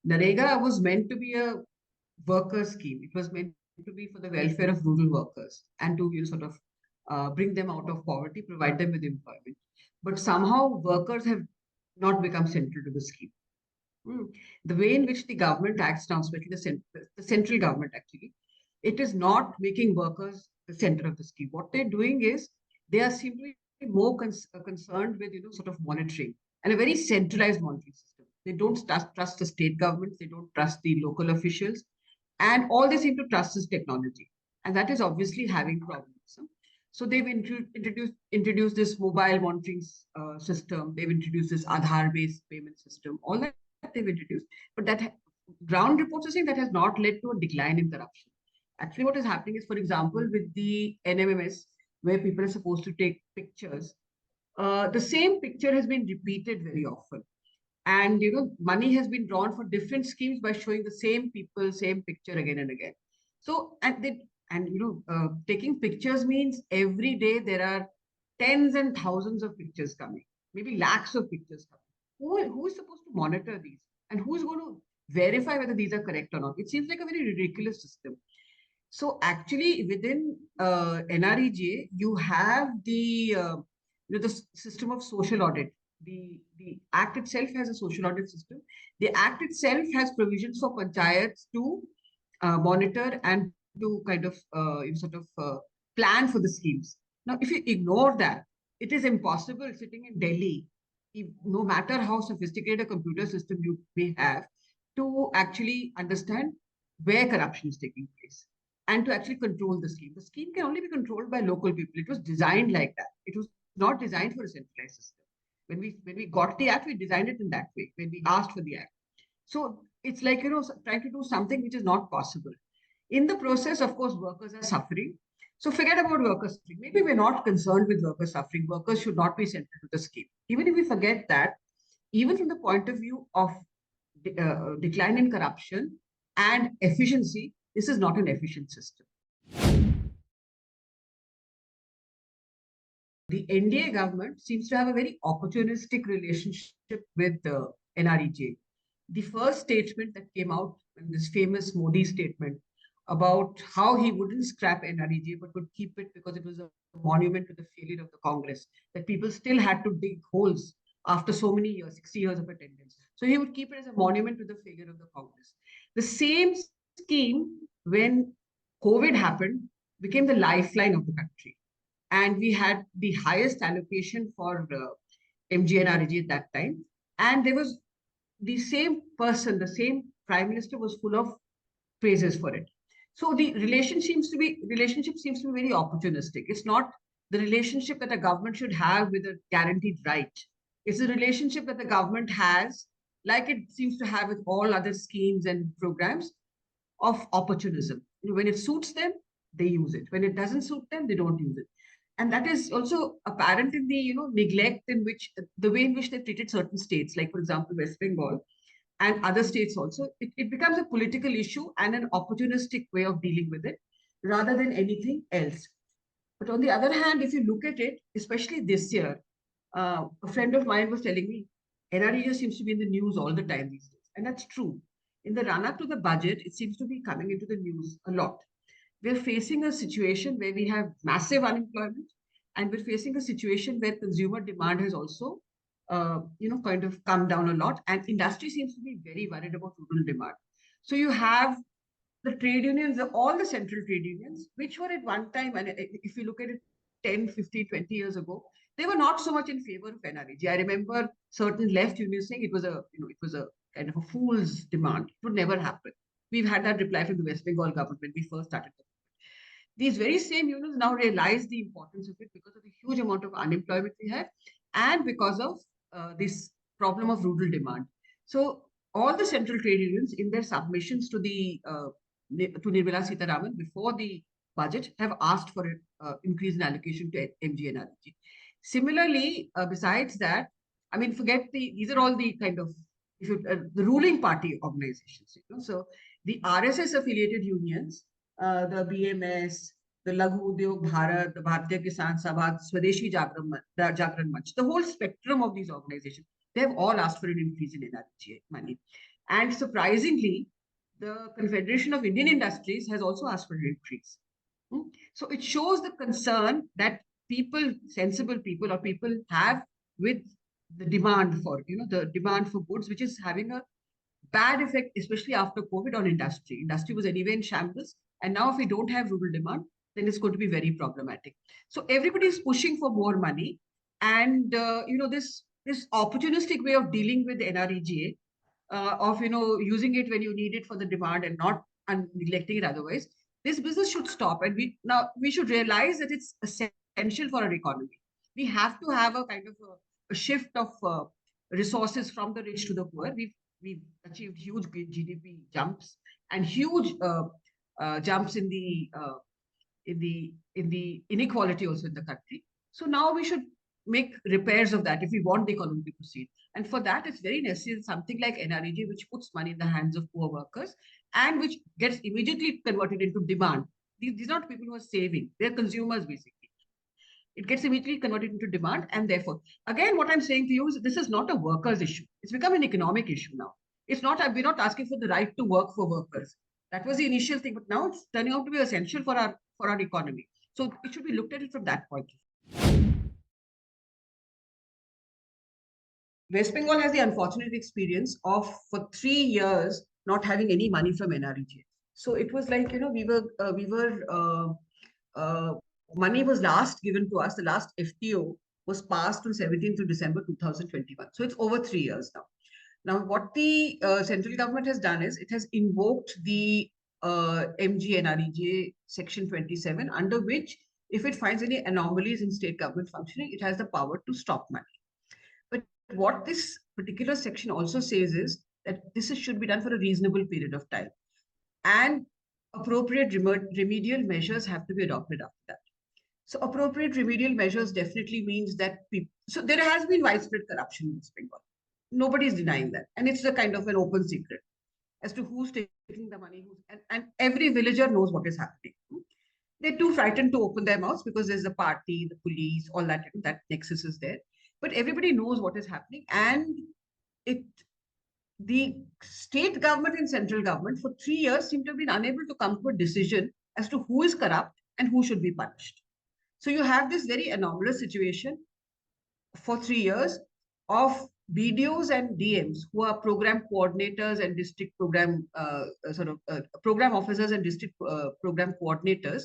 NREGA was meant to be a worker scheme. It was meant to be for the welfare of rural workers and to sort of bring them out of poverty, provide them with employment. But somehow workers have not become central to the scheme. The way in which the government acts now, especially the central government actually, it is not making workers the center of the scheme. What they're doing is they are simply more concerned with sort of monitoring and a very centralized monitoring system. They don't trust the state governments, they don't trust the local officials, and all they seem to trust is technology, and that is obviously having problems. So they've introduced this mobile monitoring system. They've introduced this Aadhaar-based payment system. All that they've introduced, but that ground reports are saying that has not led to a decline in corruption. Actually, what is happening is, for example, with the NMMS, where people are supposed to take pictures, the same picture has been repeated very often. And money has been drawn for different schemes by showing the same people, same picture again and again. So taking pictures means every day there are tens and thousands of pictures coming, maybe lakhs of pictures coming. Who is supposed to monitor these, and who's going to verify whether these are correct or not? It seems like a very ridiculous system. So actually, within NREGA, you have the system of social audit. The Act itself has a social audit system. The Act itself has provisions for panchayats to monitor and to kind of plan for the schemes. Now, if you ignore that, it is impossible sitting in Delhi, no matter how sophisticated a computer system you may have, to actually understand where corruption is taking place and to actually control the scheme. The scheme can only be controlled by local people. It was designed like that. It was not designed for a centralized system. When we got the act, we designed it in that way, when we asked for the act. So it's like, trying to do something which is not possible. In the process, of course, workers are suffering. So forget about workers suffering. Maybe we're not concerned with workers suffering. Workers should not be central to the scheme. Even if we forget that, even from the point of view of decline in corruption and efficiency, this is not an efficient system. The NDA government seems to have a very opportunistic relationship with the NREGA. The first statement that came out, this famous Modi statement about how he wouldn't scrap NREGA but would keep it because it was a monument to the failure of the Congress, that people still had to dig holes after so many years, 60 years of attendance. So he would keep it as a monument to the failure of the Congress. The same scheme, when COVID happened, became the lifeline of the country. And we had the highest allocation for MGNREGA at that time. And there was the same person, the same prime minister was full of praises for it. So the relationship seems to be very opportunistic. It's not the relationship that a government should have with a guaranteed right. It's a relationship that the government has, like it seems to have with all other schemes and programs, of opportunism. When it suits them, they use it. When it doesn't suit them, they don't use it. And that is also apparent in the neglect in which the way in which they treated certain states, like for example West Bengal and other states also. It becomes a political issue and an opportunistic way of dealing with it rather than anything else. But on the other hand, if you look at it, especially this year, a friend of mine was telling me NREGA seems to be in the news all the time these days, and that's true. In the run-up to the budget, it seems to be coming into the news a lot. We're facing a situation where we have massive unemployment, and we're facing a situation where consumer demand has also, kind of come down a lot, and industry seems to be very worried about rural demand. So you have the trade unions, all the central trade unions, which were at one time, and if you look at it 10, 15, 20 years ago, they were not so much in favor of NREGA. I remember certain left unions saying it was a kind of a fool's demand. It would never happen. We've had that reply from the West Bengal government when we first started. These very same unions now realize the importance of it because of the huge amount of unemployment we have and because of this problem of rural demand. So all the central trade unions in their submissions to to Nirmala Sitharaman before the budget have asked for an increase in allocation to MGNREGA. Similarly, besides that, I mean, these are all the kind of the ruling party organizations. So the RSS affiliated unions, the BMS, the Laghu Udyog Bharat, the Bharatiya Kisan Sabha, Swadeshi Jagran Manch, the whole spectrum of these organizations, they have all asked for an increase in NREGA money. And surprisingly, the Confederation of Indian Industries has also asked for an increase. So it shows the concern that people, sensible people or people have with the demand for, the demand for goods, which is having a bad effect, especially after COVID on industry. Industry was anyway in shambles. And now if we don't have rural demand, then it's going to be very problematic. So everybody is pushing for more money. And, this opportunistic way of dealing with NREGA, of, using it when you need it for the demand and not neglecting it otherwise, this business should stop. And we should realize that it's essential for our economy. We have to have a kind of a shift of resources from the rich to the poor. We've achieved huge GDP jumps and huge jumps in the inequality also in the country. So now we should make repairs of that if we want the economy to proceed. And for that, it's very necessary something like NREGA, which puts money in the hands of poor workers and which gets immediately converted into demand. These are not people who are saving; they're consumers basically. It gets immediately converted into demand, and therefore, again, what I'm saying to you is this is not a workers' issue. It's become an economic issue now. It's not. We're not asking for the right to work for workers. That was the initial thing, but now it's turning out to be essential for our economy. So it should be looked at it from that point of view. West Bengal has the unfortunate experience of for 3 years not having any money from NREGA. So it was like money was last given to us. The last FTO was passed on 17th of December 2021. So it's over 3 years now. Now, what the central government has done is it has invoked the MGNREGA section 27, under which if it finds any anomalies in state government functioning, it has the power to stop money. But what this particular section also says is that should be done for a reasonable period of time. And appropriate remedial measures have to be adopted after that. So appropriate remedial measures definitely means that so there has been widespread corruption in West Bengal. Nobody is denying that. And it's a kind of an open secret as to who's taking the money, and every villager knows what is happening. They're too frightened to open their mouths because there's the party, the police, all that nexus is there. But everybody knows what is happening, and the state government and central government for 3 years seem to have been unable to come to a decision as to who is corrupt and who should be punished. So you have this very anomalous situation for 3 years of BDOs and DMs who are program coordinators and district program program officers and district program coordinators.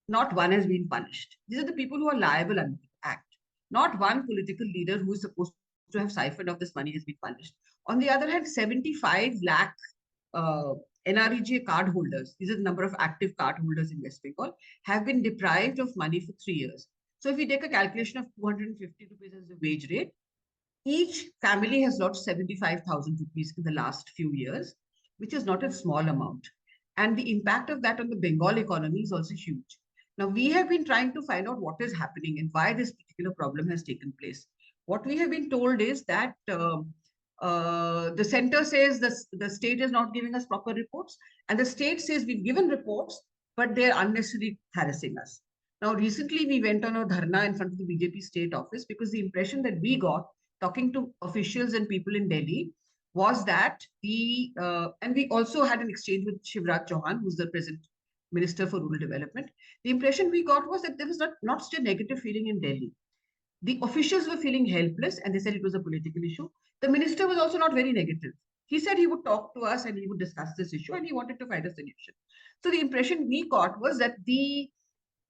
Not one has been punished. These are the people who are liable under the Act. Not one political leader who is supposed to have siphoned off this money has been punished. On the other hand, 75 lakh NREGA card holders, these are the number of active card holders in West Bengal, have been deprived of money for 3 years. So if we take a calculation of 250 rupees as the wage rate, each family has lost 75,000 rupees in the last few years, which is not a small amount. And the impact of that on the Bengal economy is also huge. Now, we have been trying to find out what is happening and why this particular problem has taken place. What we have been told is that the center says the state is not giving us proper reports, and the state says we've given reports, but they're unnecessarily harassing us. Now, recently we went on a dharna in front of the BJP state office because the impression that we got talking to officials and people in Delhi was that and we also had an exchange with Shivraj Chauhan, who's the present Minister for Rural Development. The impression we got was that there was not such a negative feeling in Delhi. The officials were feeling helpless and they said it was a political issue. The minister was also not very negative. He said he would talk to us and he would discuss this issue and he wanted to find a solution. So the impression we got was that the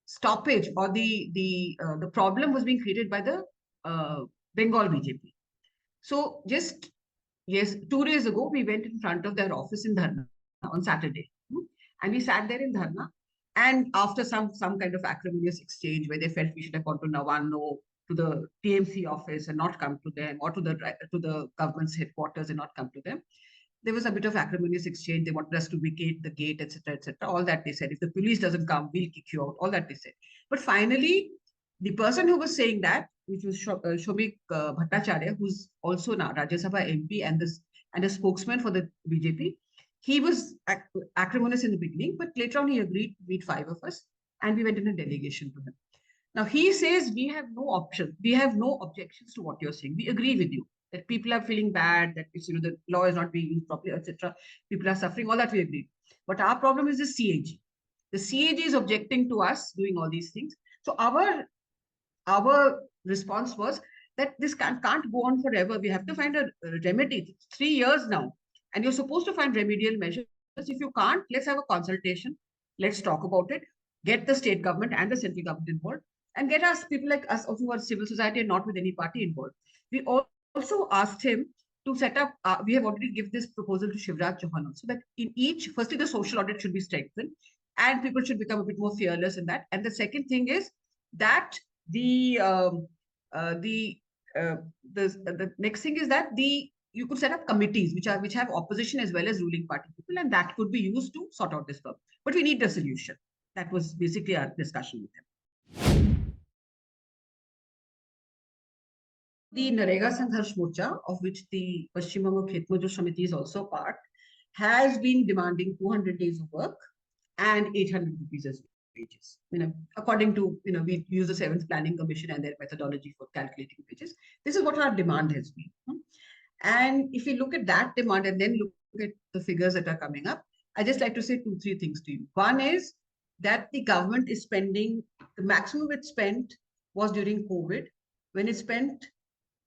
stoppage or the problem was being created by the Bengal BJP. So just 2 days ago, we went in front of their office in Dharna on Saturday. And we sat there in Dharna. And after some kind of acrimonious exchange where they felt we should have gone to Navanno, to the TMC office and not come to them, or to the government's headquarters and not come to them, there was a bit of acrimonious exchange. They wanted us to vacate the gate, etc., etc. All that they said. If the police doesn't come, we'll kick you out. All that they said. But finally, the person who was saying that, which was Shomik Bhattacharya, who's also now Rajya Sabha MP and a spokesman for the BJP, he was acrimonious in the beginning, but later on he agreed to meet 5 of us, and we went in a delegation to him. Now he says we have no option, we have no objections to what you're saying. We agree with you. that people are feeling bad, that it's, the law is not being used properly, etc. People are suffering, all that we agree. But our problem is the CAG. The CAG is objecting to us doing all these things. So our response was that this can't go on forever. We have to find a remedy. It's 3 years now, and you're supposed to find remedial measures. If you can't, let's have a consultation. Let's talk about it. Get the state government and the central government involved, and get us, people like us, also who are civil society and not with any party involved. We also asked him to set up. We have already given this proposal to Shivraj Chauhan also, that in each, firstly, the social audit should be strengthened, and people should become a bit more fearless in that. And the second thing is that the the the next thing is that you could set up committees which have opposition as well as ruling party people, and that could be used to sort out this problem. But we need the solution. That was basically our discussion with them. The NREGA Sangharsh Morcha, of which the Paschim Banga Khet Mazdoor Samiti is also part, has been demanding 200 days of work and 800 rupees as wages. According to, we use the 7th Planning Commission and their methodology for calculating wages. This is what our demand has been. And if you look at that demand and then look at the figures that are coming up, I just like to say 2-3 things to you. One is that the government is spending, the maximum it spent was during COVID, when it spent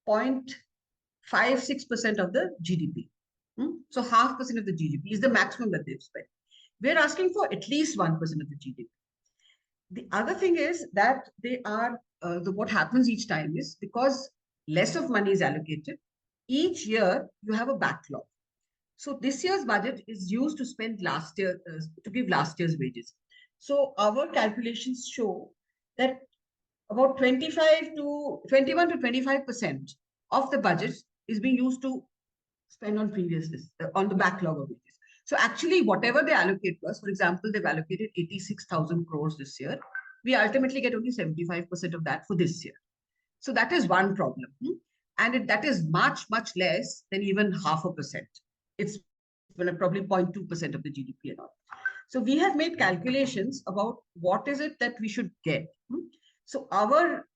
0.56% of the GDP. So 0.5% of the GDP is the maximum that they've spent. We're asking for at least 1% of the GDP. The other thing is that they are, what happens each time is, because less of money is allocated, each year you have a backlog. So this year's budget is used to spend last year, to give last year's wages. So our calculations show that about 21 to 25% of the budget is being used to spend on on the backlog of wages. So actually, whatever they allocate to us, for example, they've allocated 86,000 crores this year. We ultimately get only 75% of that for this year. So that is one problem. And that is much, much less than even 0.5%. It's probably 0.2% of the GDP and all. So we have made calculations about what is it that we should get. So our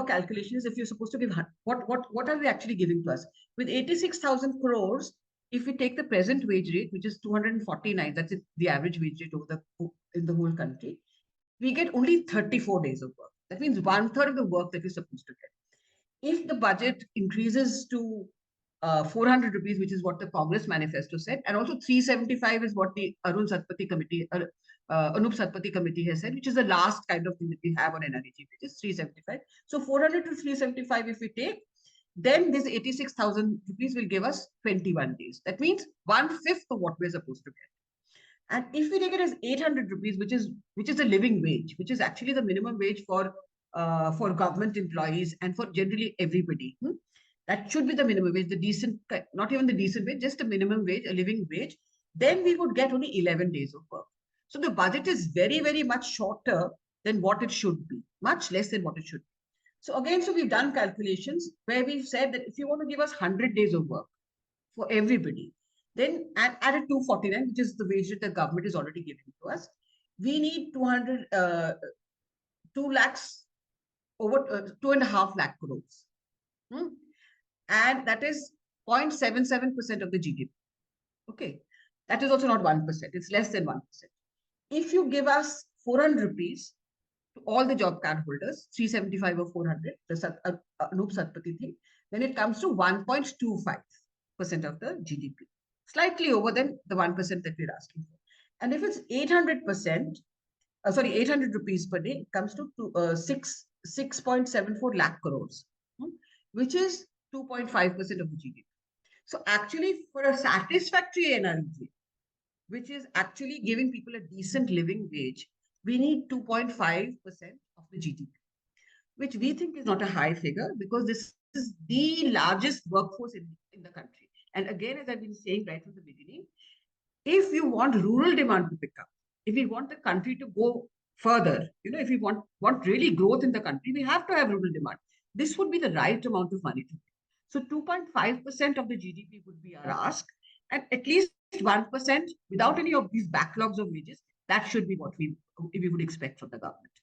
calculation is, if you're supposed to give, what are they actually giving to us? With 86,000 crores, if we take the present wage rate, which is 249, that's the average wage rate in the whole country, we get only 34 days of work. That means 1/3 of the work that we're supposed to get. If the budget increases to 400 rupees, which is what the Congress manifesto said, and also 375 is what the Anup Satpathy committee has said, which is the last kind of thing that we have on NREGA, which is 375. So 400 to 375, if we take, then this 86,000 rupees will give us 21 days. That means 1/5 of what we're supposed to get. And if we take it as 800 rupees, which is the living wage, which is actually the minimum wage for government employees and for generally everybody. That should be the minimum wage, the decent, not even the decent wage, just a minimum wage, a living wage. Then we would get only 11 days of work. So the budget is very, very much shorter than what it should be, much less than what it should be. So again, so we've done calculations where we've said that if you want to give us 100 days of work for everybody, then at a 249, which is the wage that the government is already giving to us, we need 2 lakhs, over 2.5 lakh crores. And that is 0.77% of the GDP. Okay. That is also not 1%. It's less than 1%. If you give us 400 rupees to all the job card holders, 375 or 400, the Anup Satpathy thing, then it comes to 1.25% of the GDP. Slightly over than the 1% that we're asking for. And if it's 800%, 800 rupees per day, it comes to 6.74 lakh crores, which is 2.5% of the GDP. So actually, for a satisfactory NREGA, which is actually giving people a decent living wage, we need 2.5% of the GDP, which we think is not a high figure because this is the largest workforce in the country. And again, as I've been saying right from the beginning, if you want rural demand to pick up, if we want the country to go further, if we want really growth in the country, we have to have rural demand. This would be the right amount of money to pay. So 2.5% of the GDP would be our ask, and at least 1% without any of these backlogs of wages. That should be what we would expect from the government.